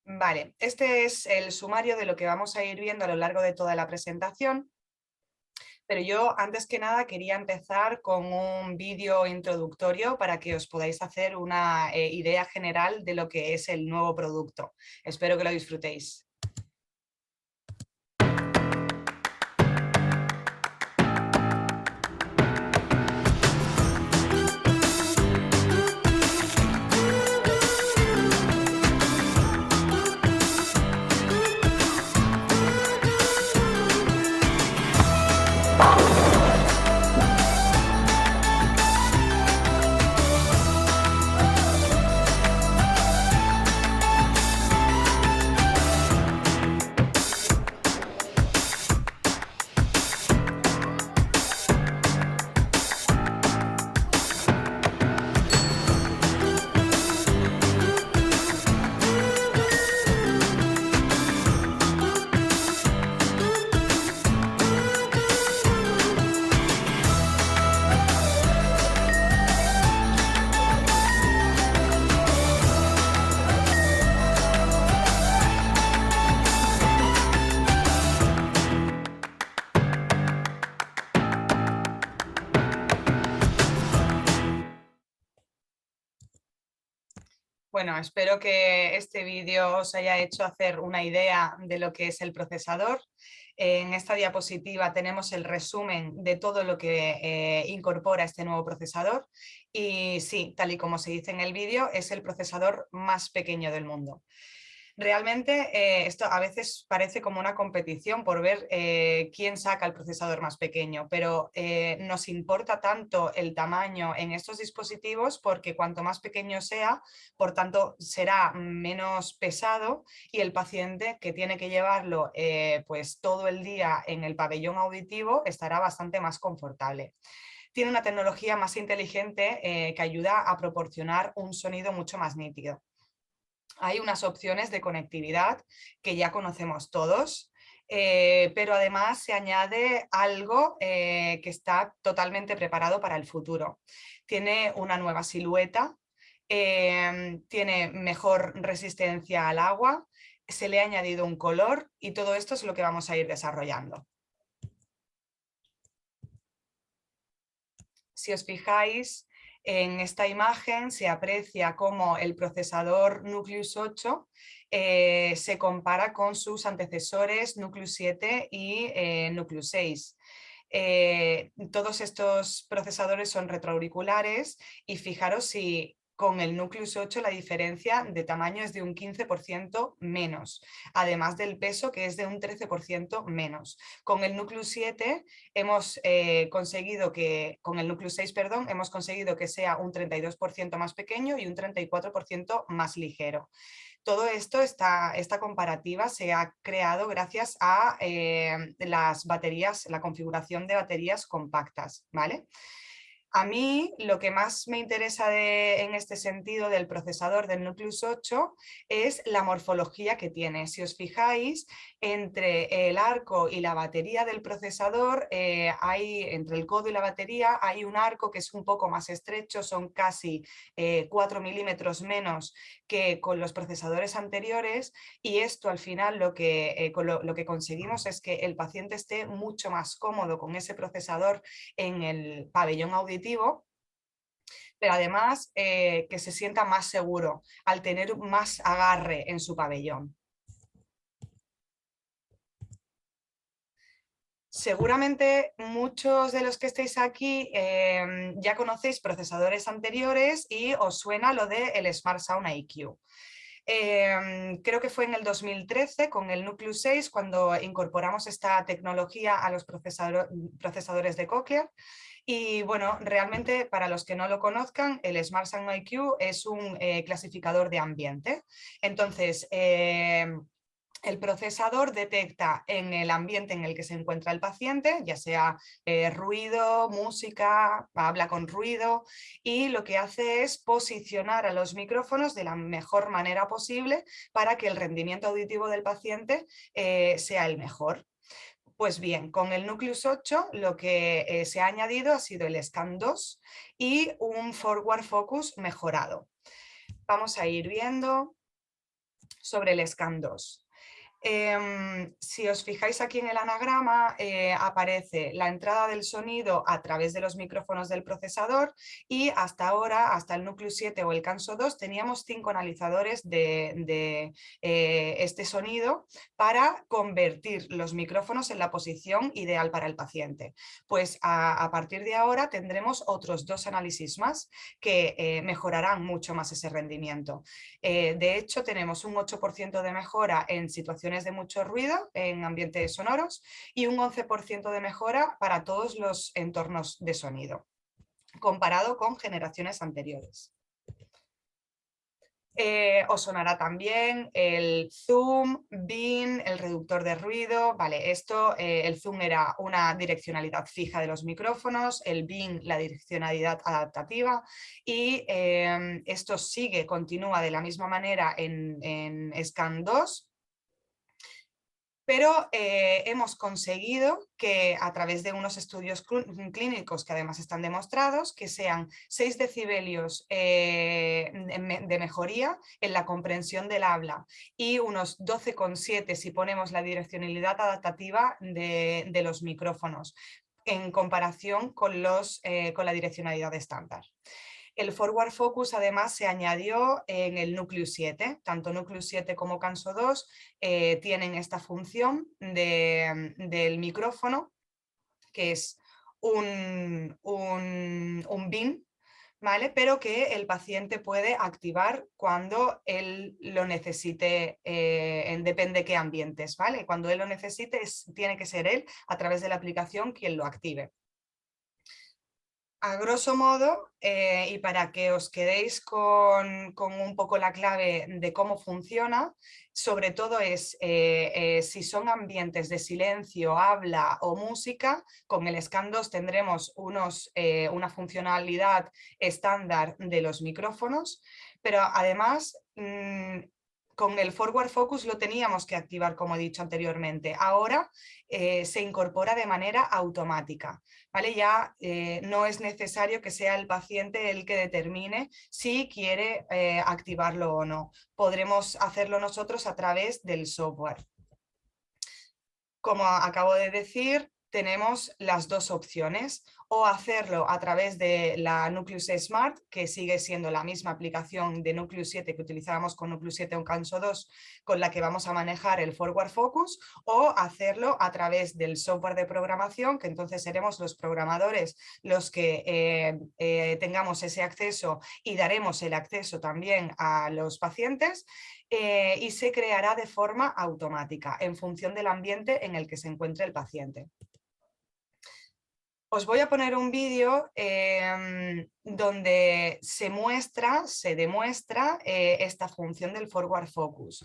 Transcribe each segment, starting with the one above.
Vale, este es el sumario de lo que vamos a ir viendo a lo largo de toda la presentación, pero yo antes que nada quería empezar con un vídeo introductorio para que os podáis hacer una idea general de lo que es el nuevo producto. Espero que lo disfrutéis. Bueno, espero que este vídeo os haya hecho hacer una idea de lo que es el procesador. En esta diapositiva tenemos el resumen de todo lo que incorpora este nuevo procesador y sí, tal y como se dice en el vídeo, es el procesador más pequeño del mundo. Realmente esto a veces parece como una competición por ver quién saca el procesador más pequeño, pero nos importa tanto el tamaño en estos dispositivos porque cuanto más pequeño sea, por tanto será menos pesado y el paciente que tiene que llevarlo pues todo el día en el pabellón auditivo estará bastante más confortable. Tiene una tecnología más inteligente que ayuda a proporcionar un sonido mucho más nítido. Hay unas opciones de conectividad que ya conocemos todos, pero además se añade algo que está totalmente preparado para el futuro. Tiene una nueva silueta, tiene mejor resistencia al agua, se le ha añadido un color y todo esto es lo que vamos a ir desarrollando. Si os fijáis, en esta imagen se aprecia cómo el procesador Nucleus 8 se compara con sus antecesores Nucleus 7 y Nucleus 6. Todos estos procesadores son retroauriculares y fijaros si con el Nucleus 8 la diferencia de tamaño es de un 15% menos, además del peso que es de un 13% menos. Con el Nucleus 7 hemos conseguido que, con el Nucleus 6, perdón, hemos conseguido que sea un 32% más pequeño y un 34% más ligero. Todo esto, esta comparativa se ha creado gracias a las baterías, la configuración de baterías compactas, ¿vale? A mí lo que más me interesa en este sentido del procesador del Nucleus 8 es la morfología que tiene. Si os fijáis, entre el arco y la batería del procesador, entre el codo y la batería hay un arco que es un poco más estrecho, son casi 4 milímetros menos que con los procesadores anteriores y esto al final lo que conseguimos es que el paciente esté mucho más cómodo con ese procesador en el pabellón auditivo, pero además que se sienta más seguro al tener más agarre en su pabellón. Seguramente muchos de los que estáis aquí ya conocéis procesadores anteriores y os suena lo del Smart Sound IQ. Creo que fue en el 2013 con el Nucleus 6 cuando incorporamos esta tecnología a los procesadores de Cochlear. Y bueno, realmente para los que no lo conozcan, el Smart Sound IQ es un clasificador de ambiente. Entonces, el procesador detecta en el ambiente en el que se encuentra el paciente, ya sea ruido, música, habla con ruido, y lo que hace es posicionar a los micrófonos de la mejor manera posible para que el rendimiento auditivo del paciente sea el mejor. Pues bien, con el Nucleus 8 lo que se ha añadido ha sido el Scan 2 y un Forward Focus mejorado. Vamos a ir viendo. sobre el SCAN2. Si os fijáis aquí en el anagrama, aparece la entrada del sonido a través de los micrófonos del procesador y hasta ahora, hasta el núcleo 7 o el CANSO2, teníamos 5 analizadores de este sonido para convertir los micrófonos en la posición ideal para el paciente. Pues a partir de ahora tendremos otros 2 análisis más que mejorarán mucho más ese rendimiento. De hecho, tenemos un 8% de mejora en situaciones de mucho ruido, en ambientes sonoros, y un 11% de mejora para todos los entornos de sonido, comparado con generaciones anteriores. Os sonará también el zoom, bin, el reductor de ruido. Vale, esto, el zoom era una direccionalidad fija de los micrófonos, el bin la direccionalidad adaptativa y esto continúa de la misma manera en SCAN2. Pero hemos conseguido que a través de unos estudios clínicos que además están demostrados, que sean 6 decibelios de mejoría en la comprensión del habla y unos 12,7 si ponemos la direccionalidad adaptativa de los micrófonos en comparación con la direccionalidad estándar. El Forward Focus además se añadió en el núcleo 7, tanto núcleo 7 como CANSO2 tienen esta función del micrófono, que es un bin, ¿vale? Pero que el paciente puede activar cuando él lo necesite, depende qué ambientes, ¿vale? Cuando él lo necesite tiene que ser él a través de la aplicación quien lo active. A grosso modo, y para que os quedéis con un poco la clave de cómo funciona, sobre todo es si son ambientes de silencio, habla o música, con el SCAN2 tendremos una funcionalidad estándar de los micrófonos, pero además con el Forward Focus lo teníamos que activar, como he dicho anteriormente. Ahora se incorpora de manera automática, ¿vale? Ya no es necesario que sea el paciente el que determine si quiere activarlo o no. Podremos hacerlo nosotros a través del software. Como acabo de decir, tenemos las dos opciones, o hacerlo a través de la Nucleus Smart, que sigue siendo la misma aplicación de Nucleus 7 que utilizábamos con Nucleus 7 o CANSO2, con la que vamos a manejar el Forward Focus, o hacerlo a través del software de programación, que entonces seremos los programadores los que tengamos ese acceso y daremos el acceso también a los pacientes, y se creará de forma automática en función del ambiente en el que se encuentre el paciente. Os voy a poner un vídeo donde se demuestra esta función del Forward Focus.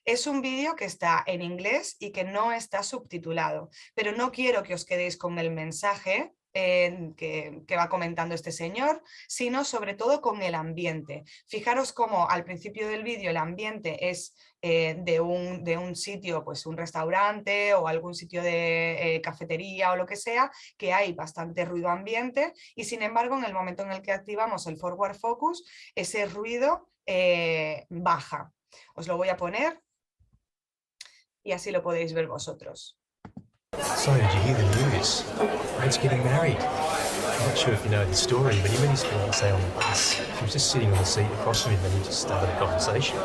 Es un vídeo que está en inglés y que no está subtitulado, pero no quiero que os quedéis con el mensaje que va comentando este señor, sino sobre todo con el ambiente. Fijaros cómo al principio del vídeo el ambiente es de un sitio, pues un restaurante o algún sitio de cafetería o lo que sea, que hay bastante ruido ambiente y sin embargo en el momento en el que activamos el Forward Focus, ese ruido baja. Os lo voy a poner y así lo podéis ver vosotros. So, did you hear the news? Red's getting married. I'm not sure if you know the story, but he met his fiancée on the bus. She was just sitting on the seat across from him and he just started a conversation.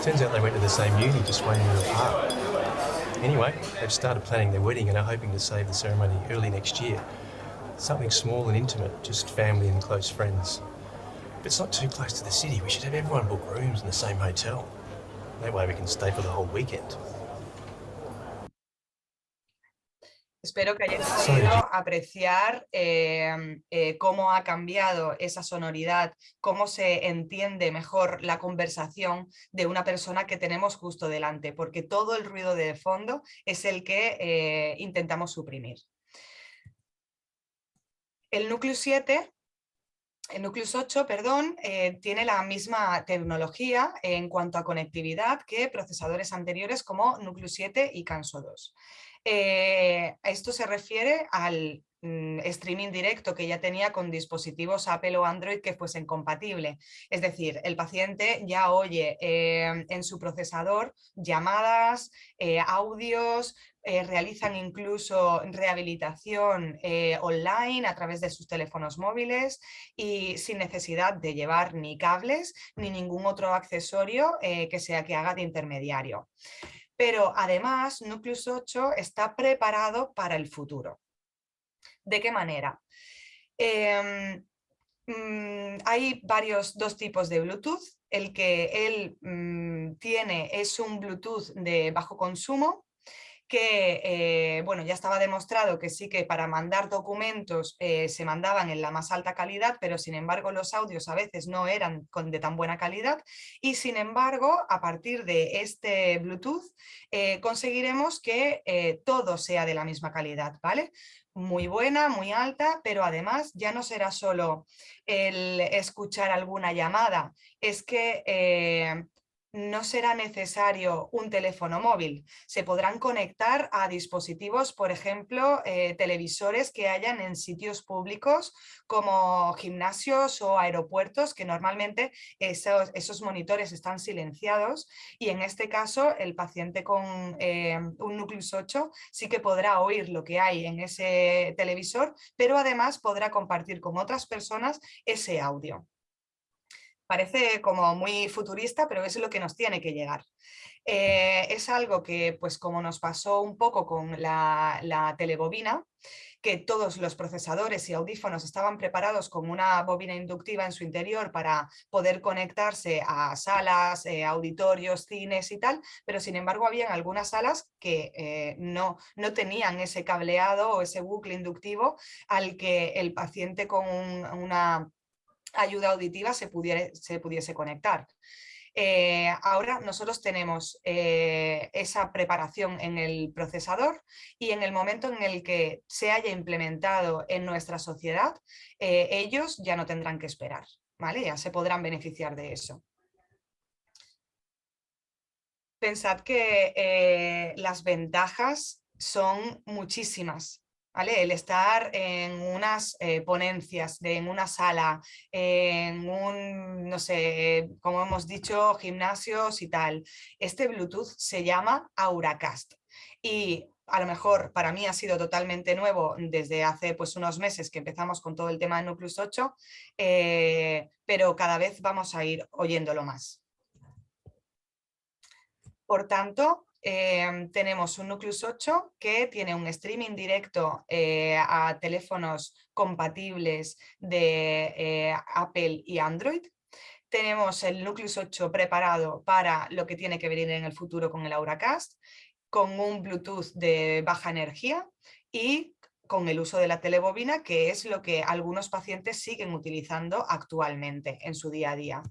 Turns out they went to the same uni, just 1 year apart. Anyway, they've started planning their wedding and are hoping to save the ceremony early next year. Something small and intimate, just family and close friends. But it's not too close to the city. We should have everyone book rooms in the same hotel. That way we can stay for the whole weekend. Espero que hayáis podido apreciar cómo ha cambiado esa sonoridad, cómo se entiende mejor la conversación de una persona que tenemos justo delante, porque todo el ruido de fondo es el que intentamos suprimir. El núcleo 7... El Nucleus 8, perdón, tiene la misma tecnología en cuanto a conectividad que procesadores anteriores como Nucleus 7 y CANSO2. Esto se refiere al streaming directo que ya tenía con dispositivos Apple o Android que fuesen compatibles. Es decir, el paciente ya oye en su procesador llamadas, audios, realizan incluso rehabilitación online a través de sus teléfonos móviles y sin necesidad de llevar ni cables ni ningún otro accesorio que haga de intermediario. Pero además, Nucleus 8 está preparado para el futuro. ¿De qué manera? Hay dos tipos de Bluetooth. El que él tiene es un Bluetooth de bajo consumo, que bueno, ya estaba demostrado que sí que para mandar documentos se mandaban en la más alta calidad, pero sin embargo los audios a veces no eran de tan buena calidad y sin embargo a partir de este Bluetooth conseguiremos que todo sea de la misma calidad, ¿vale? Muy buena, muy alta, pero además ya no será solo el escuchar alguna llamada, es que no será necesario un teléfono móvil. Se podrán conectar a dispositivos, por ejemplo, televisores que hayan en sitios públicos como gimnasios o aeropuertos, que normalmente esos monitores están silenciados y en este caso el paciente con un Nucleus 8 sí que podrá oír lo que hay en ese televisor, pero además podrá compartir con otras personas ese audio. Parece como muy futurista, pero es lo que nos tiene que llegar. Es algo que, pues como nos pasó un poco con la telebobina, que todos los procesadores y audífonos estaban preparados con una bobina inductiva en su interior para poder conectarse a salas, auditorios, cines y tal, pero sin embargo había algunas salas que no tenían ese cableado o ese bucle inductivo al que el paciente con una ayuda auditiva se pudiese conectar. Ahora nosotros tenemos esa preparación en el procesador y en el momento en el que se haya implementado en nuestra sociedad, ellos ya no tendrán que esperar, ¿vale? Ya se podrán beneficiar de eso. Pensad que las ventajas son muchísimas. ¿Vale? El estar en unas ponencias, en una sala, en un, no sé, como hemos dicho, gimnasios y tal. Este Bluetooth se llama Auracast y a lo mejor para mí ha sido totalmente nuevo desde hace pues, unos meses que empezamos con todo el tema de Nucleus 8, pero cada vez vamos a ir oyéndolo más. Por tanto, tenemos un Nucleus 8 que tiene un streaming directo a teléfonos compatibles de Apple y Android. Tenemos el Nucleus 8 preparado para lo que tiene que venir en el futuro con el Auracast, con un Bluetooth de baja energía y con el uso de la telebobina, que es lo que algunos pacientes siguen utilizando actualmente en su día a día.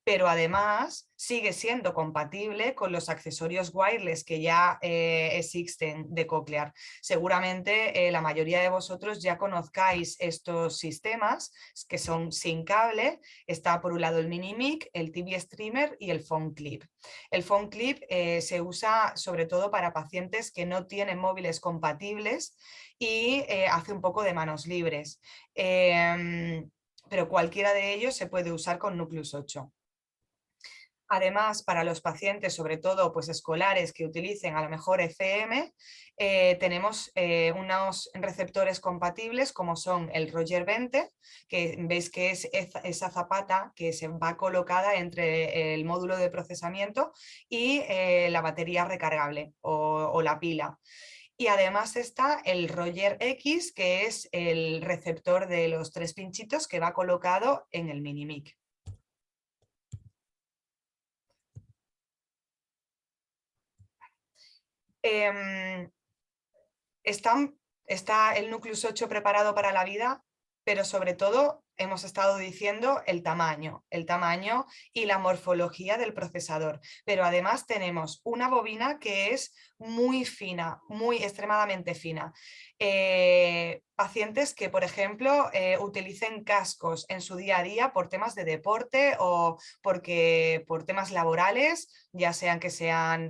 Pero además sigue siendo compatible con los accesorios wireless que ya existen de Cochlear. Seguramente la mayoría de vosotros ya conozcáis estos sistemas que son sin cable. Está por un lado el Mini Mic, el TV Streamer y el Phone Clip. El Phone Clip se usa sobre todo para pacientes que no tienen móviles compatibles y hace un poco de manos libres. Pero cualquiera de ellos se puede usar con Nucleus 8. Además, para los pacientes, sobre todo pues, escolares que utilicen a lo mejor FM, tenemos unos receptores compatibles como son el Roger 20, que veis que es esa zapata que se va colocada entre el módulo de procesamiento y la batería recargable o la pila. Y además está el Roger X, que es el receptor de los 3 pinchitos que va colocado en el Mini Mic. Está el Nucleus 8 preparado para la vida, pero sobre todo hemos estado diciendo el tamaño y la morfología del procesador. Pero además tenemos una bobina que es muy fina, muy extremadamente fina. Pacientes que, por ejemplo, utilicen cascos en su día a día por temas de deporte o por temas laborales, ya sean que sean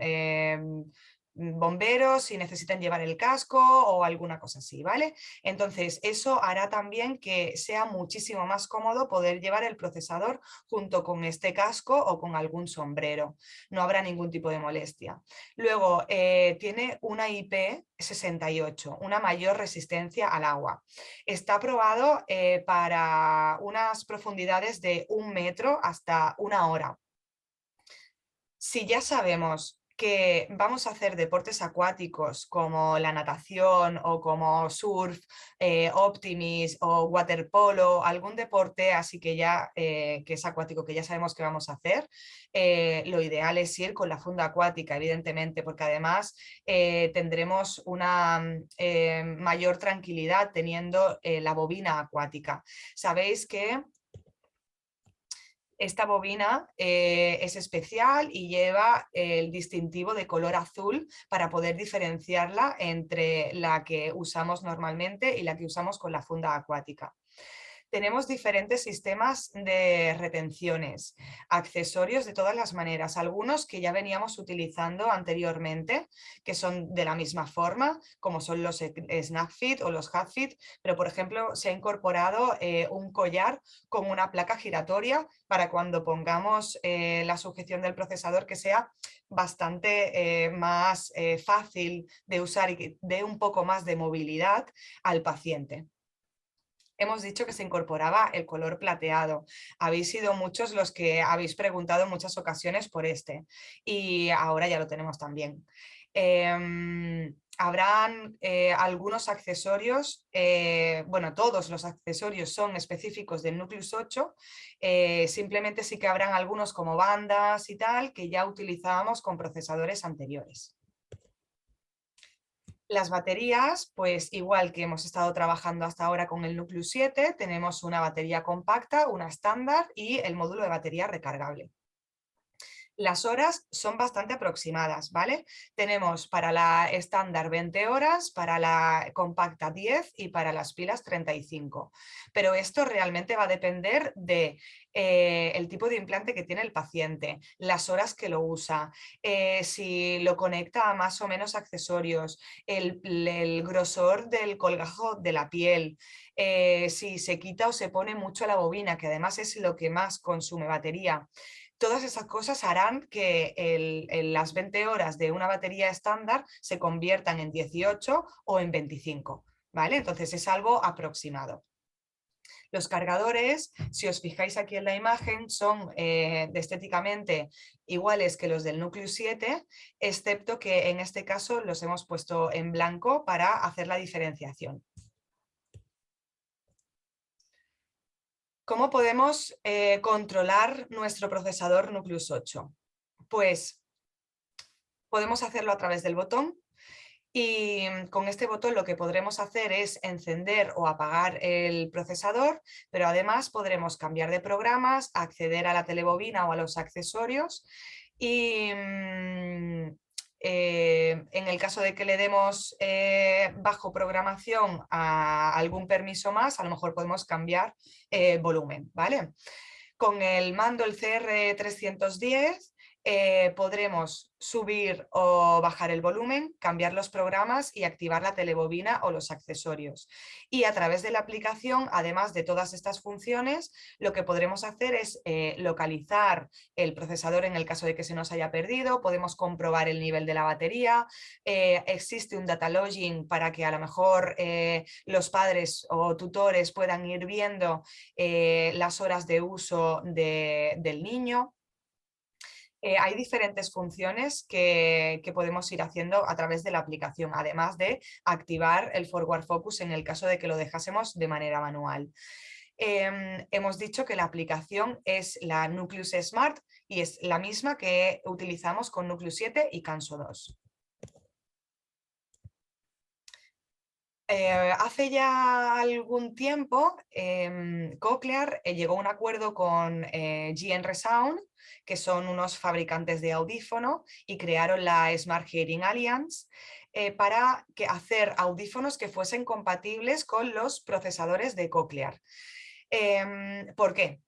bomberos si necesitan llevar el casco o alguna cosa así, ¿vale? Entonces eso hará también que sea muchísimo más cómodo poder llevar el procesador junto con este casco o con algún sombrero. No habrá ningún tipo de molestia. Luego tiene una IP68, una mayor resistencia al agua. Está aprobado para unas profundidades de 1 metro hasta 1 hora. Si ya sabemos que vamos a hacer deportes acuáticos como la natación o como surf, optimis o waterpolo, algún deporte así que ya que es acuático, que ya sabemos que vamos a hacer, lo ideal es ir con la funda acuática, evidentemente, porque además tendremos una mayor tranquilidad teniendo la bobina acuática. Sabéis que esta bobina es especial y lleva el distintivo de color azul para poder diferenciarla entre la que usamos normalmente y la que usamos con la funda acuática. Tenemos diferentes sistemas de retenciones, accesorios de todas las maneras, algunos que ya veníamos utilizando anteriormente, que son de la misma forma, como son los SnapFit o los HatFit, pero por ejemplo se ha incorporado un collar con una placa giratoria para cuando pongamos la sujeción del procesador que sea bastante más fácil de usar y que dé un poco más de movilidad al paciente. Hemos dicho que se incorporaba el color plateado. Habéis sido muchos los que habéis preguntado en muchas ocasiones por este y ahora ya lo tenemos también. Habrán algunos accesorios, bueno, todos los accesorios son específicos del Nucleus 8, simplemente sí que habrán algunos como bandas y tal que ya utilizábamos con procesadores anteriores. Las baterías, pues igual que hemos estado trabajando hasta ahora con el Nucleus 7, tenemos una batería compacta, una estándar y el módulo de batería recargable. Las horas son bastante aproximadas, ¿vale? Tenemos para la estándar 20 horas, para la compacta 10 y para las pilas 35. Pero esto realmente va a depender de el tipo de implante que tiene el paciente, las horas que lo usa, si lo conecta a más o menos accesorios, el grosor del colgajo de la piel, si se quita o se pone mucho la bobina, que además es lo que más consume batería. Todas esas cosas harán que las 20 horas de una batería estándar se conviertan en 18 o en 25, ¿vale? Entonces es algo aproximado. Los cargadores, si os fijáis aquí en la imagen, son estéticamente iguales que los del Nucleus 7, excepto que en este caso los hemos puesto en blanco para hacer la diferenciación. ¿Cómo podemos controlar nuestro procesador Nucleus 8? Pues podemos hacerlo a través del botón y con este botón lo que podremos hacer es encender o apagar el procesador, pero además podremos cambiar de programas, acceder a la telebobina o a los accesorios y en el caso de que le demos bajo programación a algún permiso más, a lo mejor podemos cambiar volumen, ¿vale? Con el mando, el CR310, podremos subir o bajar el volumen, cambiar los programas y activar la telebobina o los accesorios. Y a través de la aplicación, además de todas estas funciones, lo que podremos hacer es localizar el procesador en el caso de que se nos haya perdido, podemos comprobar el nivel de la batería, existe un data logging para que a lo mejor los padres o tutores puedan ir viendo las horas de uso del niño. Hay diferentes funciones que podemos ir haciendo a través de la aplicación, además de activar el forward focus en el caso de que lo dejásemos de manera manual. Hemos dicho que la aplicación es la Nucleus Smart y es la misma que utilizamos con Nucleus 7 y Canso 2. Hace ya algún tiempo Cochlear llegó a un acuerdo con GN Sound, que son unos fabricantes de audífono, y crearon la Smart Hearing Alliance para hacer audífonos que fuesen compatibles con los procesadores de Cochlear. ¿Por qué?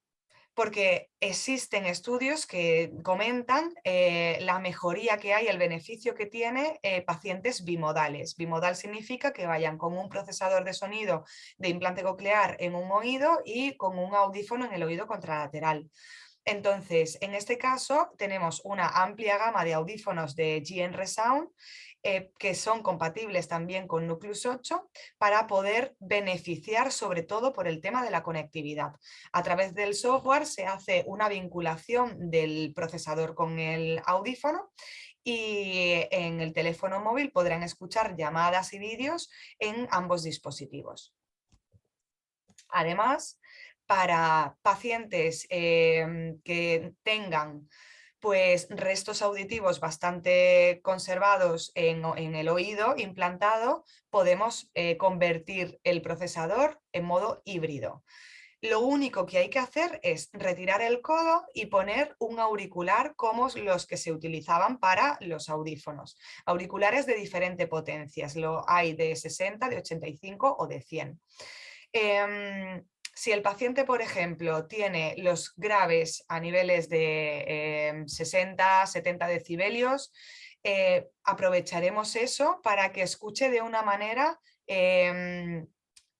porque existen estudios que comentan la mejoría que hay, el beneficio que tiene pacientes bimodales. Bimodal significa que vayan con un procesador de sonido de implante coclear en un oído y con un audífono en el oído contralateral. Entonces, en este caso tenemos una amplia gama de audífonos de GN Resound que son compatibles también con Nucleus 8 para poder beneficiar sobre todo por el tema de la conectividad. A través del software se hace una vinculación del procesador con el audífono y en el teléfono móvil podrán escuchar llamadas y vídeos en ambos dispositivos. Además, para pacientes que tengan pues, restos auditivos bastante conservados en el oído implantado, podemos convertir el procesador en modo híbrido. Lo único que hay que hacer es retirar el codo y poner un auricular como los que se utilizaban para los audífonos. Auriculares de diferentes potencias, lo hay de 60, de 85 o de 100. Si el paciente, por ejemplo, tiene los graves a niveles de 60, 70 decibelios, aprovecharemos eso para que escuche de una manera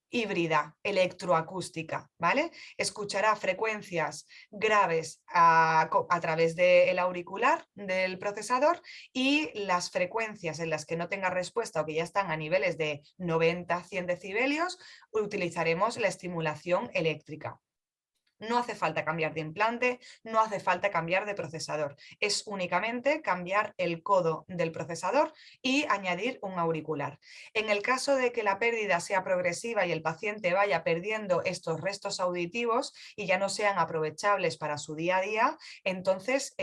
híbrida, electroacústica, ¿vale? Escuchará frecuencias graves a través del auricular del procesador y las frecuencias en las que no tenga respuesta o que ya están a niveles de 90, 100 decibelios, utilizaremos la estimulación eléctrica. No hace falta cambiar de implante, no hace falta cambiar de procesador. Es únicamente cambiar el codo del procesador y añadir un auricular. En el caso de que la pérdida sea progresiva y el paciente vaya perdiendo estos restos auditivos y ya no sean aprovechables para su día a día, entonces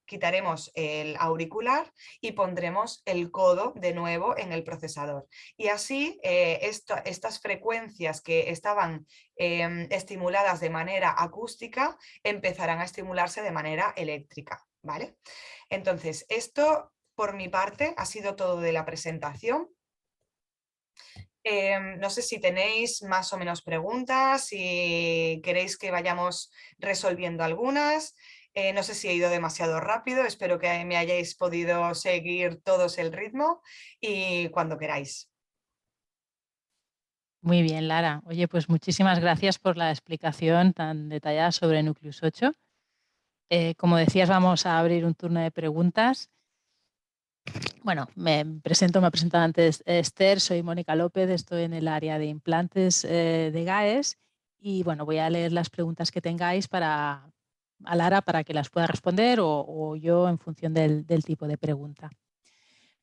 quitaremos el auricular y pondremos el codo de nuevo en el procesador. Y así estas frecuencias que estaban estimuladas de manera acústica empezarán a estimularse de manera eléctrica, ¿vale? Entonces, esto por mi parte ha sido todo de la presentación. No sé si tenéis más o menos preguntas, si queréis que vayamos resolviendo algunas. No sé si he ido demasiado rápido, espero que me hayáis podido seguir todos el ritmo y cuando queráis. Muy bien, Lara. Oye, pues muchísimas gracias por la explicación tan detallada sobre Nucleus 8. Como decías, vamos a abrir un turno de preguntas. Bueno, me ha presentado antes Esther, soy Mónica López, estoy en el área de implantes de GAES y bueno, voy a leer las preguntas que tengáis a Lara para que las pueda responder o yo en función del tipo de pregunta.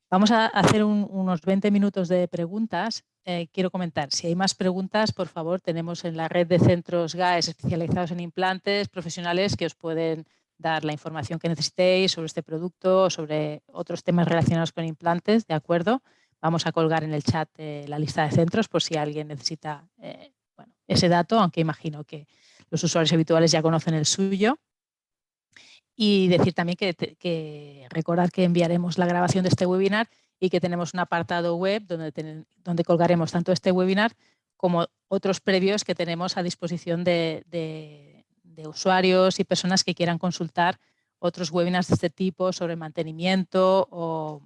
Vamos a hacer unos 20 minutos de preguntas. Quiero comentar, si hay más preguntas, por favor, tenemos en la red de centros GAES especializados en implantes profesionales que os pueden dar la información que necesitéis sobre este producto o sobre otros temas relacionados con implantes, ¿de acuerdo? Vamos a colgar en el chat la lista de centros por si alguien necesita ese dato, aunque imagino que los usuarios habituales ya conocen el suyo. Y decir también que recordad que enviaremos la grabación de este webinar y que tenemos un apartado web donde colgaremos tanto este webinar como otros previos que tenemos a disposición de usuarios y personas que quieran consultar otros webinars de este tipo sobre mantenimiento o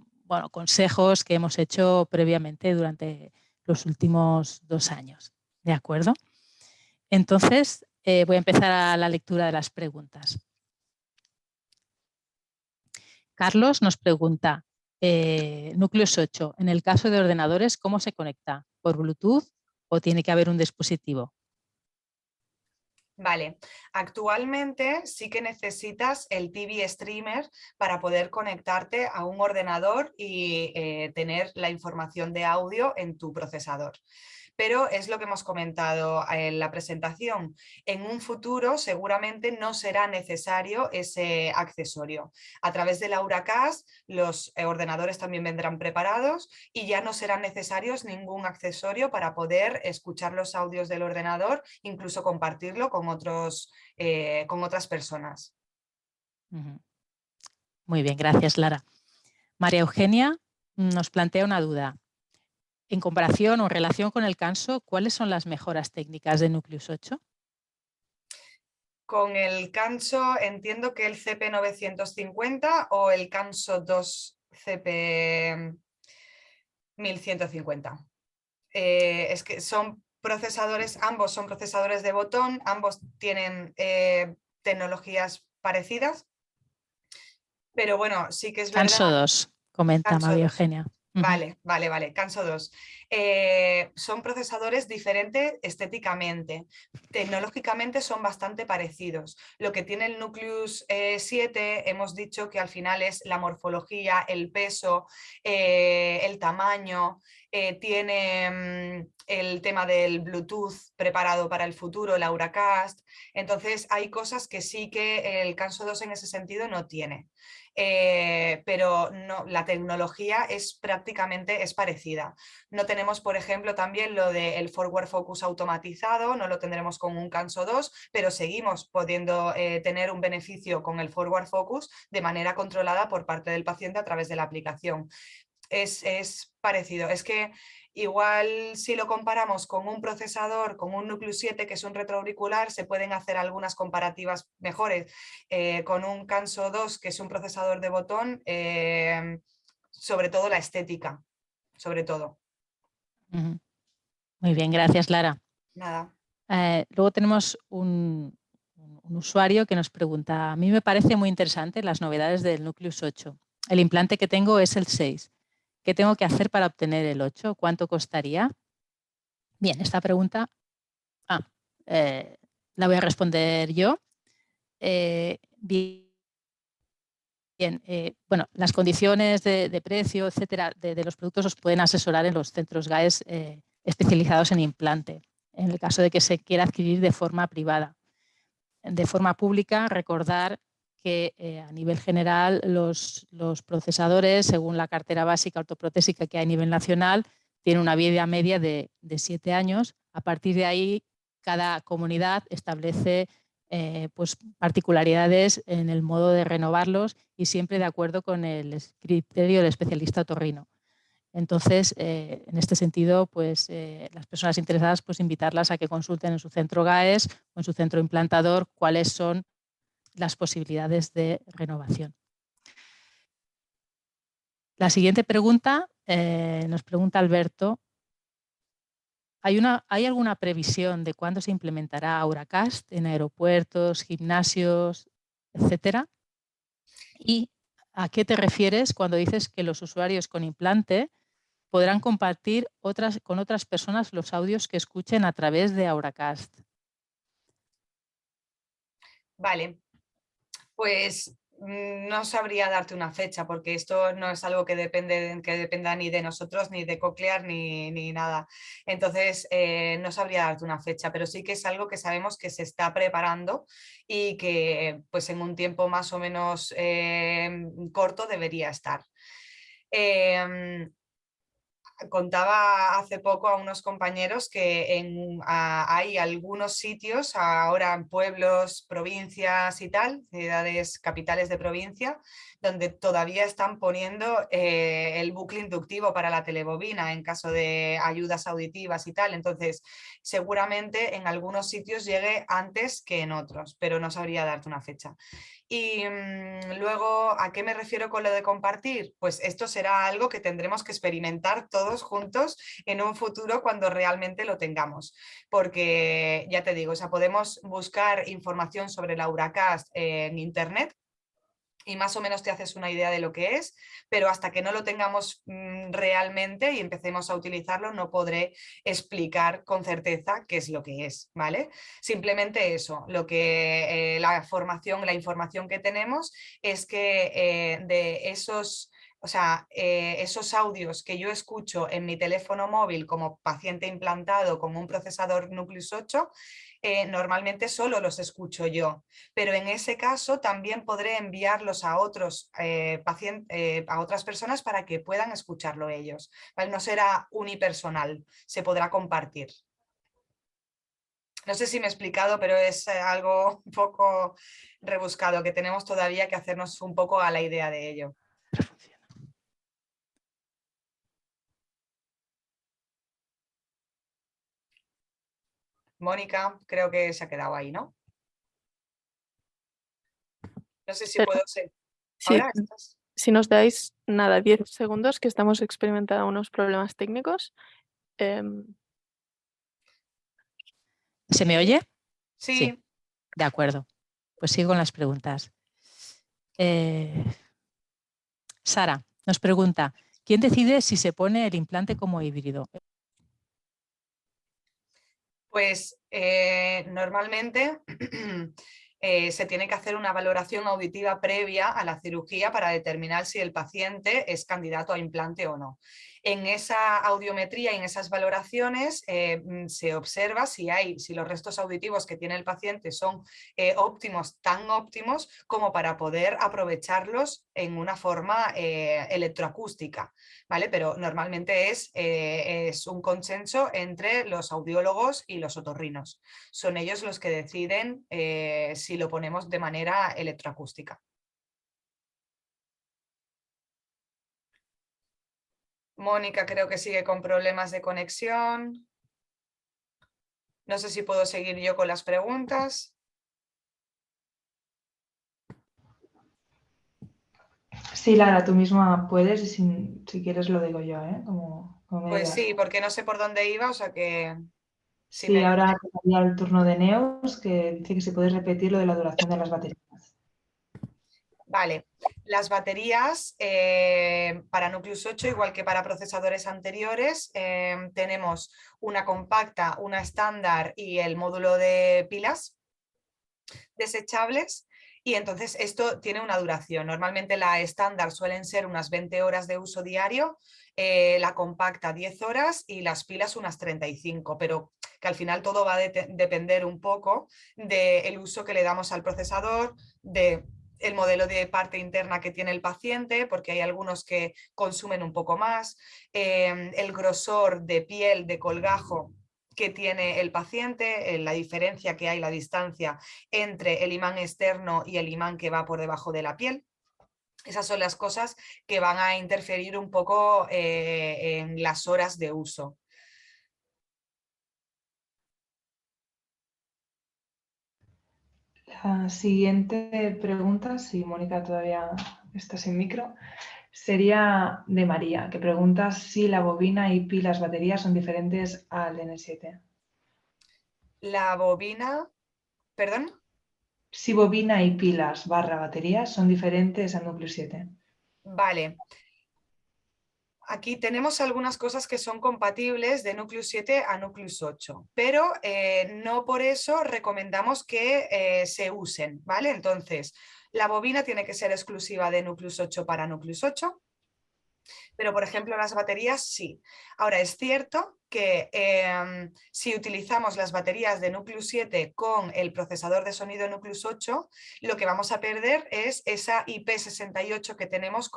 consejos que hemos hecho previamente durante los últimos 2 años. ¿De acuerdo? Entonces, voy a empezar a la lectura de las preguntas. Carlos nos pregunta, Nucleus 8, en el caso de ordenadores, ¿cómo se conecta? ¿Por Bluetooth o tiene que haber un dispositivo? Vale, actualmente sí que necesitas el TV Streamer para poder conectarte a un ordenador y tener la información de audio en tu procesador. Pero es lo que hemos comentado en la presentación. En un futuro seguramente no será necesario ese accesorio. A través del Auracast los ordenadores también vendrán preparados y ya no serán necesarios ningún accesorio para poder escuchar los audios del ordenador, incluso compartirlo con otras personas. Muy bien, gracias, Lara. María Eugenia nos plantea una duda. En comparación o en relación con el canso, ¿cuáles son las mejoras técnicas de Nucleus 8? con el Canso entiendo que el CP950 o el Canso 2 CP1150. Es que son procesadores, ambos son procesadores de botón, ambos tienen tecnologías parecidas, pero bueno, sí que es verdad. Canso 2, comenta Canso María 2. Eugenia. Vale, Canso 2. Son procesadores diferentes estéticamente. Tecnológicamente son bastante parecidos. Lo que tiene el Nucleus 7, hemos dicho que al final es la morfología, el peso, el tamaño, tiene el tema del Bluetooth preparado para el futuro, el Auracast. Entonces hay cosas que sí que el Canso 2 en ese sentido no tiene. Pero no, la tecnología es prácticamente parecida. No tenemos, por ejemplo, también lo del forward focus automatizado, no lo tendremos con un Canso 2, pero seguimos pudiendo tener un beneficio con el forward focus de manera controlada por parte del paciente a través de la aplicación. Es parecido, es que igual si lo comparamos con un procesador, con un Nucleus 7 que es un retroauricular, se pueden hacer algunas comparativas mejores. Con un Canso 2 que es un procesador de botón, sobre todo la estética, sobre todo. Muy bien, gracias Lara. Nada. Luego tenemos un usuario que nos pregunta, a mí me parece muy interesante las novedades del Nucleus 8. El implante que tengo es el 6. ¿Qué tengo que hacer para obtener el 8? ¿Cuánto costaría? Bien, esta pregunta la voy a responder yo. Bien, bueno, las condiciones de precio, etcétera, de los productos os pueden asesorar en los centros GAES especializados en implante, en el caso de que se quiera adquirir de forma privada. De forma pública, recordar que a nivel general los procesadores, según la cartera básica ortoprotésica que hay a nivel nacional, tienen una vida media de 7 años. A partir de ahí, cada comunidad establece pues particularidades en el modo de renovarlos y siempre de acuerdo con el criterio del especialista otorrino. Entonces, en este sentido, pues las personas interesadas, pues invitarlas a que consulten en su centro GAES o en su centro implantador cuáles son las posibilidades de renovación. La siguiente pregunta nos pregunta Alberto. ¿Hay alguna previsión de cuándo se implementará Auracast en aeropuertos, gimnasios, etcétera? ¿Y a qué te refieres cuando dices que los usuarios con implante podrán compartir con otras personas los audios que escuchen a través de Auracast? Vale, pues no sabría darte una fecha porque esto no es algo que dependa ni de nosotros, ni de Cochlear, ni nada. Entonces, no sabría darte una fecha, pero sí que es algo que sabemos que se está preparando y que pues en un tiempo más o menos corto debería estar. Contaba hace poco a unos compañeros que hay algunos sitios ahora en pueblos, provincias y tal, ciudades capitales de provincia, donde todavía están poniendo el bucle inductivo para la telebobina en caso de ayudas auditivas y tal. Entonces, seguramente en algunos sitios llegue antes que en otros, pero no sabría darte una fecha. Y luego, ¿a qué me refiero con lo de compartir? Pues esto será algo que tendremos que experimentar todos juntos en un futuro cuando realmente lo tengamos. Porque ya te digo, o sea, podemos buscar información sobre la Auracast en internet y más o menos te haces una idea de lo que es, pero hasta que no lo tengamos realmente y empecemos a utilizarlo, no podré explicar con certeza qué es lo que es, ¿vale? Simplemente eso, lo que la información que tenemos es que de esos... O sea, esos audios que yo escucho en mi teléfono móvil como paciente implantado con un procesador Nucleus 8, normalmente solo los escucho yo, pero en ese caso también podré enviarlos a otros pacientes, a otras personas para que puedan escucharlo ellos, ¿vale? No será unipersonal, se podrá compartir. No sé si me he explicado, pero es algo un poco rebuscado, que tenemos todavía que hacernos un poco a la idea de ello. Mónica, creo que se ha quedado ahí, ¿no? No sé si Espera. puedo ser. Sí, ¿Ahora estás? si nos dais, nada, 10 segundos, que estamos experimentando unos problemas técnicos. ¿Se me oye? Sí, Sí. de acuerdo. Pues sigo con las preguntas. Sara nos pregunta, ¿quién decide si se pone el implante como híbrido? Pues normalmente se tiene que hacer una valoración auditiva previa a la cirugía para determinar si el paciente es candidato a implante o no. En esa audiometría y en esas valoraciones se observa si los restos auditivos que tiene el paciente son óptimos, tan óptimos como para poder aprovecharlos en una forma electroacústica, ¿vale? Pero normalmente es un consenso entre los audiólogos y los otorrinos. Son ellos los que deciden si lo ponemos de manera electroacústica. Mónica creo que sigue con problemas de conexión. No sé si puedo seguir yo con las preguntas. Sí, Lara, tú misma puedes y si quieres lo digo yo, ¿eh? Como me Pues digas. sí, porque no sé por dónde iba, o sea que si Sí, me ahora dices. tocaría el turno de Neus, que dice que si puedes repetir lo de la duración de las baterías. Vale, las baterías para Nucleus 8, igual que para procesadores anteriores, tenemos una compacta, una estándar y el módulo de pilas desechables. Y entonces esto tiene una duración. Normalmente la estándar suelen ser unas 20 horas de uso diario, la compacta 10 horas y las pilas unas 35, pero que al final todo va a depender un poco del uso que le damos al procesador, de el modelo de parte interna que tiene el paciente, porque hay algunos que consumen un poco más, el grosor de piel, de colgajo que tiene el paciente, la diferencia que hay, la distancia entre el imán externo y el imán que va por debajo de la piel. Esas son las cosas que van a interferir un poco en las horas de uso. La siguiente pregunta, si Mónica todavía está sin micro, sería de María, que pregunta si la bobina y pilas baterías son diferentes al N7. La bobina, perdón. Si bobina y pilas barra baterías son diferentes al Nucleus 7. Vale. Aquí tenemos algunas cosas que son compatibles de Nucleus 7 a Nucleus 8, pero no por eso recomendamos que se usen, ¿vale? Entonces, la bobina tiene que ser exclusiva de Nucleus 8 para Nucleus 8, pero por ejemplo las baterías sí. Ahora es cierto que si utilizamos las baterías de Nucleus 7 con el procesador de sonido Nucleus 8, lo que vamos a perder es esa IP68 que tenemos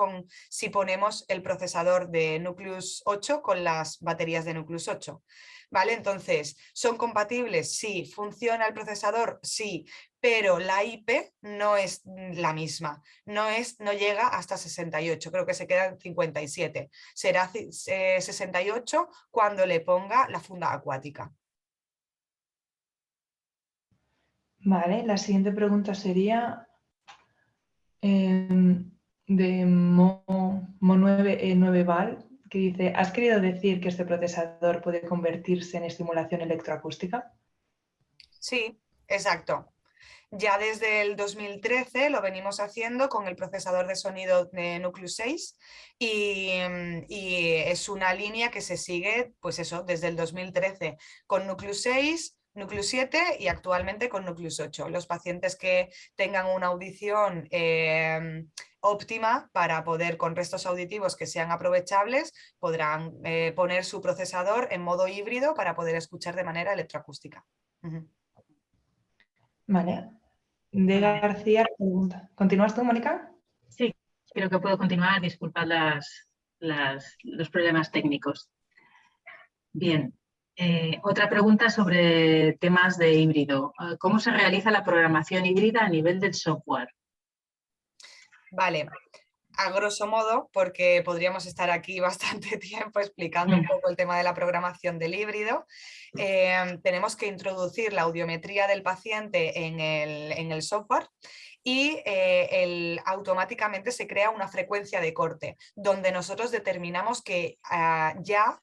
si ponemos el procesador de Nucleus 8 con las baterías de Nucleus 8. ¿Vale? Entonces, ¿son compatibles? Sí. ¿Funciona el procesador? Sí. Pero la IP no es la misma, no llega hasta 68, creo que se queda en 57. Será 68 cuando le ponga la funda acuática. Vale, la siguiente pregunta sería de Mo9E9Val, que dice, ¿has querido decir que este procesador puede convertirse en estimulación electroacústica? Sí, exacto. Ya desde el 2013 lo venimos haciendo con el procesador de sonido de Nucleus 6 y es una línea que se sigue, pues eso, desde el 2013 con Nucleus 6, Nucleus 7 y actualmente con Nucleus 8. Los pacientes que tengan una audición óptima para poder, con restos auditivos que sean aprovechables, podrán poner su procesador en modo híbrido para poder escuchar de manera electroacústica. Vale. De García pregunta. ¿Continúas tú, Mónica? Sí, creo que puedo continuar. Disculpad los problemas técnicos. Bien. Otra pregunta sobre temas de híbrido. ¿Cómo se realiza la programación híbrida a nivel del software? Vale. A grosso modo, porque podríamos estar aquí bastante tiempo explicando un poco el tema de la programación del híbrido, tenemos que introducir la audiometría del paciente en el software y automáticamente se crea una frecuencia de corte, donde nosotros determinamos que ya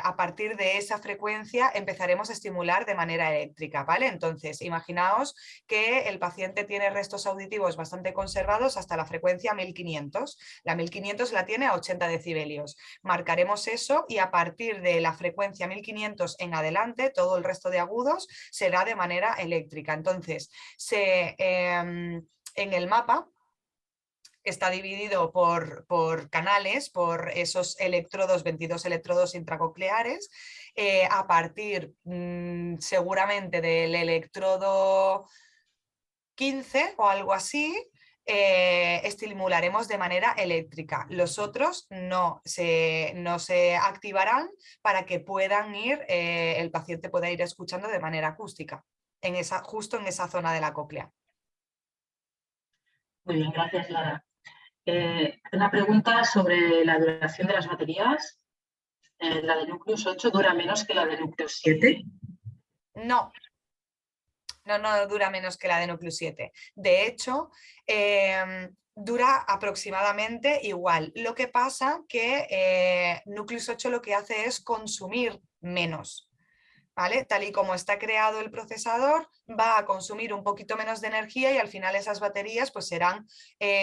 a partir de esa frecuencia empezaremos a estimular de manera eléctrica, ¿vale? Entonces, imaginaos que el paciente tiene restos auditivos bastante conservados hasta la frecuencia 1500. La 1500 la tiene a 80 decibelios. Marcaremos eso y a partir de la frecuencia 1500 en adelante, todo el resto de agudos será de manera eléctrica. Entonces, en el mapa está dividido por canales, por esos electrodos, 22 electrodos intracocleares, a partir seguramente del electrodo 15 o algo así, estimularemos de manera eléctrica. Los otros no se activarán para que puedan ir, el paciente pueda ir escuchando de manera acústica, justo en esa zona de la cóclea. Muy bien, gracias, Lara. Una pregunta sobre la duración de las baterías. ¿La de Nucleus 8 dura menos que la de Nucleus 7? No, no dura menos que la de Nucleus 7. De hecho, dura aproximadamente igual. Lo que pasa que Nucleus 8 lo que hace es consumir menos. ¿Vale? Tal y como está creado el procesador, va a consumir un poquito menos de energía y al final esas baterías pues serán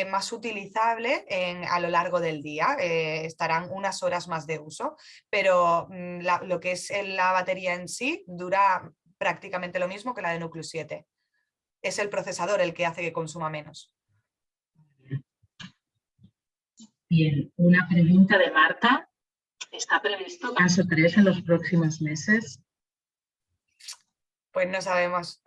más utilizables a lo largo del día, estarán unas horas más de uso, pero lo que es la batería en sí dura prácticamente lo mismo que la de Nucleus 7. Es el procesador el que hace que consuma menos. Bien, una pregunta de Marta. ¿Está previsto Canso 3 en los próximos meses? Pues no sabemos.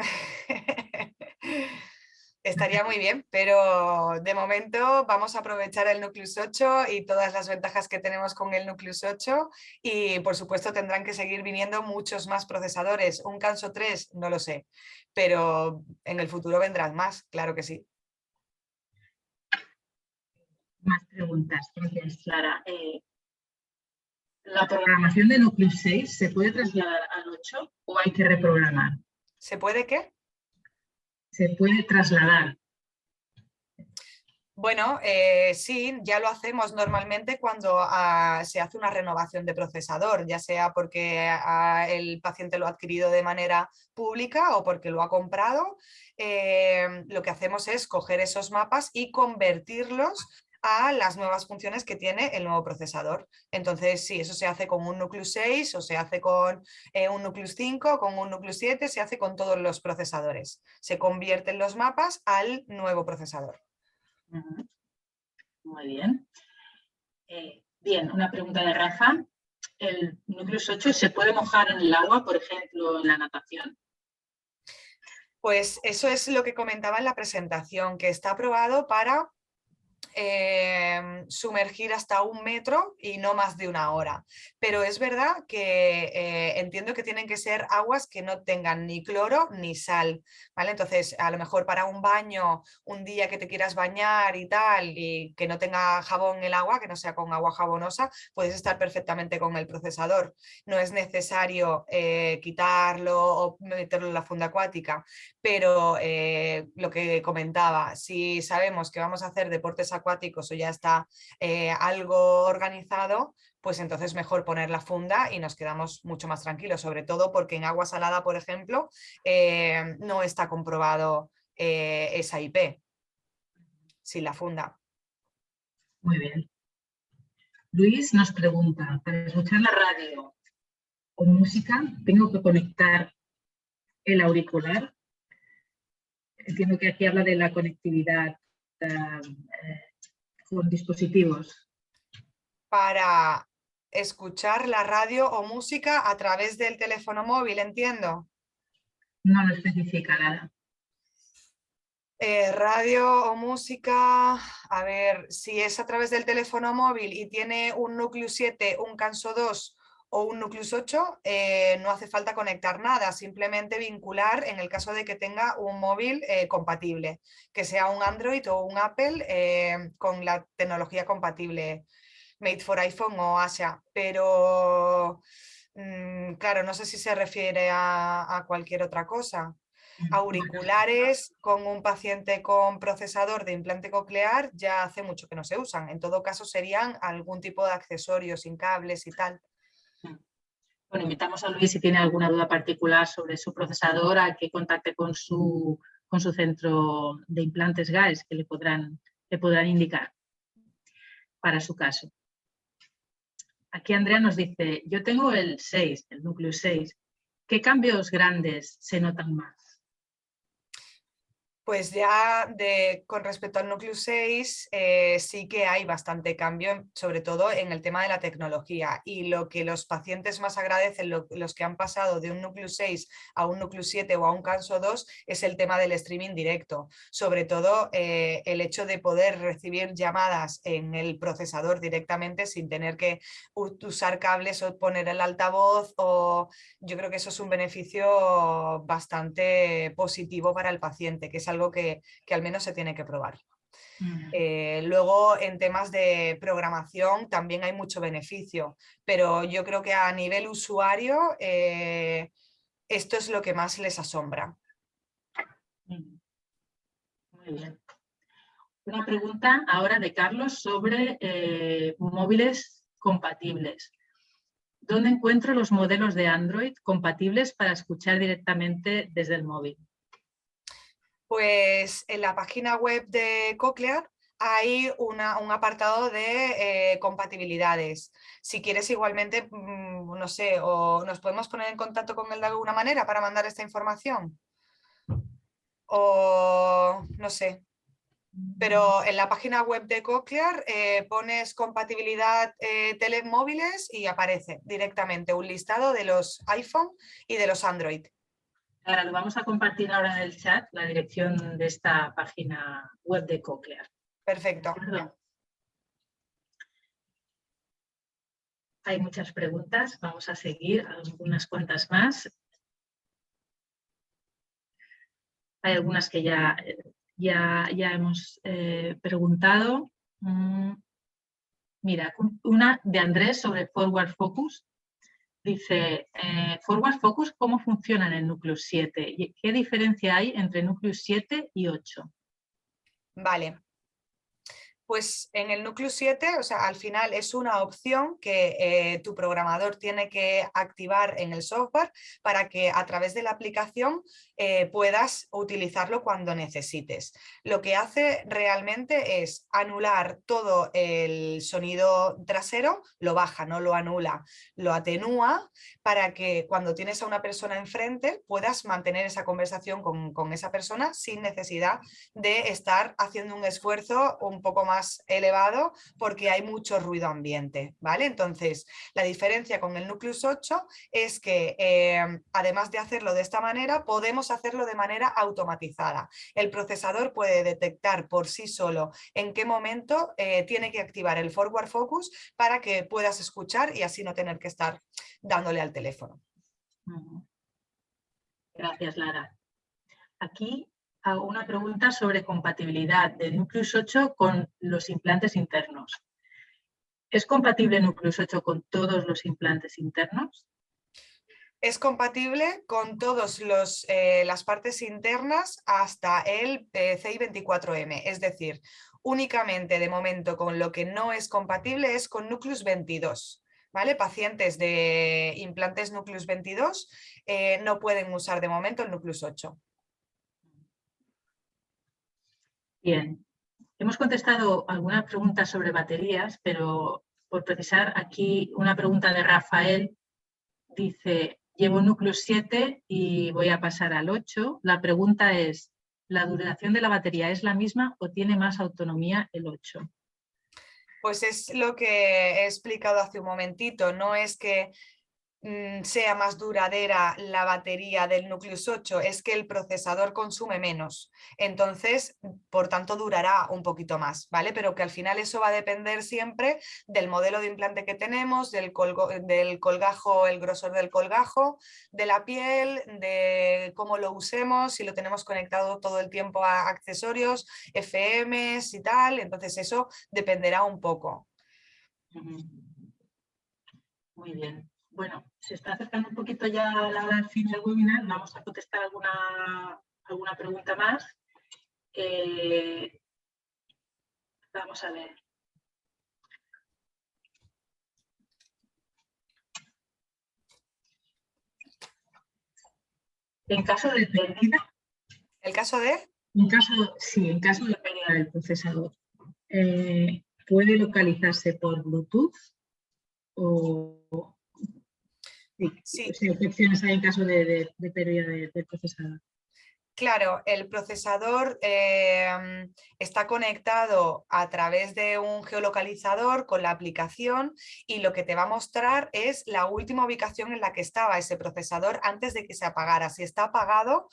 Estaría muy bien, pero de momento vamos a aprovechar el Nucleus 8 y todas las ventajas que tenemos con el Nucleus 8 y por supuesto tendrán que seguir viniendo muchos más procesadores. Un Canso 3, no lo sé, pero en el futuro vendrán más, claro que sí. Más preguntas. Gracias, Clara. ¿La programación de Nucleus 6 se puede trasladar al 8 o hay que reprogramar? ¿Se puede qué? Se puede trasladar. Bueno, sí, ya lo hacemos normalmente cuando se hace una renovación de procesador, ya sea porque el paciente lo ha adquirido de manera pública o porque lo ha comprado. Lo que hacemos es coger esos mapas y convertirlos a las nuevas funciones que tiene el nuevo procesador. Entonces, sí, eso se hace con un Nucleus 6 o se hace con un Nucleus 5, con un Nucleus 7, se hace con todos los procesadores. Se convierten los mapas al nuevo procesador. Muy bien. Bien, una pregunta de Rafa. ¿El Nucleus 8 se puede mojar en el agua, por ejemplo, en la natación? Pues eso es lo que comentaba en la presentación, que está aprobado para sumergir hasta 1 metro y no más de 1 hora. Pero es verdad que entiendo que tienen que ser aguas que no tengan ni cloro ni sal, ¿vale? Entonces, a lo mejor para un baño, un día que te quieras bañar y tal, y que no tenga jabón el agua, que no sea con agua jabonosa, puedes estar perfectamente con el procesador. No es necesario quitarlo o meterlo en la funda acuática, pero lo que comentaba, si sabemos que vamos a hacer deportes acuáticos o ya está algo organizado, pues entonces mejor poner la funda y nos quedamos mucho más tranquilos, sobre todo porque en agua salada, por ejemplo, no está comprobado esa IP sin la funda. Muy bien. Luis nos pregunta, para escuchar la radio o música, ¿tengo que conectar el auricular? Entiendo que aquí habla de la conectividad con dispositivos. Para escuchar la radio o música a través del teléfono móvil, entiendo. No lo especifica nada. Radio o música, a ver, si es a través del teléfono móvil y tiene un Nucleus 7, un Canso 2 o un Nucleus 8, no hace falta conectar nada, simplemente vincular en el caso de que tenga un móvil compatible, que sea un Android o un Apple con la tecnología compatible, Made for iPhone o Asia, pero claro, no sé si se refiere a cualquier otra cosa. Auriculares con un paciente con procesador de implante coclear ya hace mucho que no se usan. En todo caso serían algún tipo de accesorios sin cables y tal. Bueno, invitamos a Luis si tiene alguna duda particular sobre su procesador a que contacte con su centro de implantes GAES, que le podrán indicar para su caso. Aquí Andrea nos dice, yo tengo el 6, el núcleo 6. ¿Qué cambios grandes se notan más? Pues ya con respecto al Nucleus 6 sí que hay bastante cambio, sobre todo en el tema de la tecnología, y lo que los pacientes más agradecen, los que han pasado de un Nucleus 6 a un Nucleus 7 o a un Canso 2, es el tema del streaming directo, sobre todo el hecho de poder recibir llamadas en el procesador directamente sin tener que usar cables o poner el altavoz, yo creo que eso es un beneficio bastante positivo para el paciente, que es algo que al menos se tiene que probar. Luego, en temas de programación también hay mucho beneficio, pero yo creo que a nivel usuario esto es lo que más les asombra. Muy bien. Una pregunta ahora de Carlos sobre móviles compatibles. ¿Dónde encuentro los modelos de Android compatibles para escuchar directamente desde el móvil? Pues en la página web de Cochlear hay un apartado de compatibilidades. Si quieres igualmente, no sé, o nos podemos poner en contacto con él de alguna manera para mandar esta información. O no sé. Pero en la página web de Cochlear pones compatibilidad telemóviles y aparece directamente un listado de los iPhone y de los Android. Ahora lo vamos a compartir ahora en el chat, la dirección de esta página web de Cochlear. Perfecto. Hay muchas preguntas, vamos a seguir algunas cuantas más. Hay algunas que ya hemos preguntado. Mira, una de Andrés sobre Forward Focus. Dice, Forward Focus, ¿cómo funciona en el Nucleus 7? ¿Qué diferencia hay entre Nucleus 7 y 8? Vale. Pues en el Nucleus 7, o sea, al final es una opción que tu programador tiene que activar en el software para que a través de la aplicación puedas utilizarlo cuando necesites. Lo que hace realmente es anular todo el sonido trasero, lo baja, no lo anula, lo atenúa para que cuando tienes a una persona enfrente puedas mantener esa conversación con esa persona sin necesidad de estar haciendo un esfuerzo un poco más elevado porque hay mucho ruido ambiente, ¿vale? Entonces, la diferencia con el Nucleus 8 es que además de hacerlo de esta manera, podemos hacerlo de manera automatizada. El procesador puede detectar por sí solo en qué momento tiene que activar el Forward Focus para que puedas escuchar y así no tener que estar dándole al teléfono. Gracias, Lara. Aquí hago una pregunta sobre compatibilidad de Nucleus 8 con los implantes internos. ¿Es compatible Nucleus 8 con todos los implantes internos? Es compatible con todas las partes internas hasta el CI24M, es decir, únicamente de momento con lo que no es compatible es con Nucleus 22. ¿Vale? Pacientes de implantes Nucleus 22 no pueden usar de momento el Nucleus 8. Bien, hemos contestado algunas preguntas sobre baterías, pero por precisar aquí una pregunta de Rafael, dice, llevo Nucleus 7 y voy a pasar al 8. La pregunta es, ¿la duración de la batería es la misma o tiene más autonomía el 8? Pues es lo que he explicado hace un momentito, no es que sea más duradera la batería del Nucleus 8, es que el procesador consume menos, entonces por tanto durará un poquito más, ¿vale? Pero que al final eso va a depender siempre del modelo de implante que tenemos, del colgajo, el grosor del colgajo, de la piel, de cómo lo usemos, si lo tenemos conectado todo el tiempo a accesorios, FMs y tal, entonces eso dependerá un poco. Muy bien. Bueno, se está acercando un poquito ya la hora del fin del webinar. Vamos a contestar alguna pregunta más. Vamos a ver. En caso de pérdida. ¿El caso de? En caso de pérdida del procesador, ¿puede localizarse por Bluetooth? Sí. ¿Qué opciones hay en caso de pérdida del procesador? Claro, el procesador está conectado a través de un geolocalizador con la aplicación y lo que te va a mostrar es la última ubicación en la que estaba ese procesador antes de que se apagara. Si está apagado,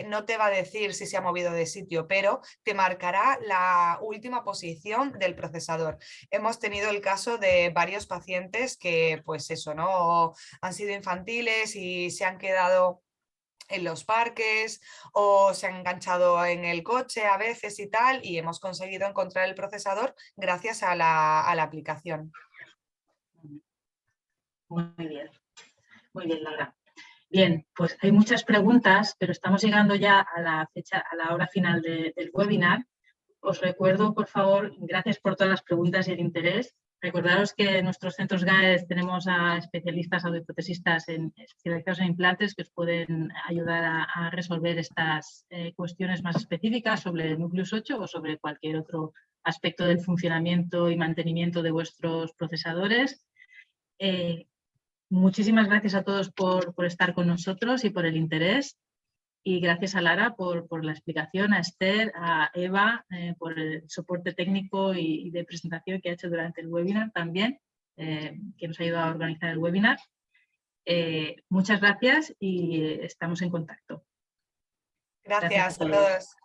no te va a decir si se ha movido de sitio, pero te marcará la última posición del procesador. Hemos tenido el caso de varios pacientes que, pues eso, ¿no? Han sido infantiles y se han quedado en los parques o se han enganchado en el coche a veces y tal, y hemos conseguido encontrar el procesador gracias a la aplicación. Muy bien, Laura. Bien, pues hay muchas preguntas, pero estamos llegando ya a la hora final del webinar. Os recuerdo, por favor, gracias por todas las preguntas y el interés. Recordaros que en nuestros centros GAES tenemos a especialistas audioprotesistas especializados en implantes que os pueden ayudar a resolver estas cuestiones más específicas sobre el Nucleus 8 o sobre cualquier otro aspecto del funcionamiento y mantenimiento de vuestros procesadores. Muchísimas gracias a todos por estar con nosotros y por el interés. Y gracias a Lara por la explicación, a Esther, a Eva por el soporte técnico y de presentación que ha hecho durante el webinar también, que nos ha ayudado a organizar el webinar. Muchas gracias y estamos en contacto. Gracias a todos.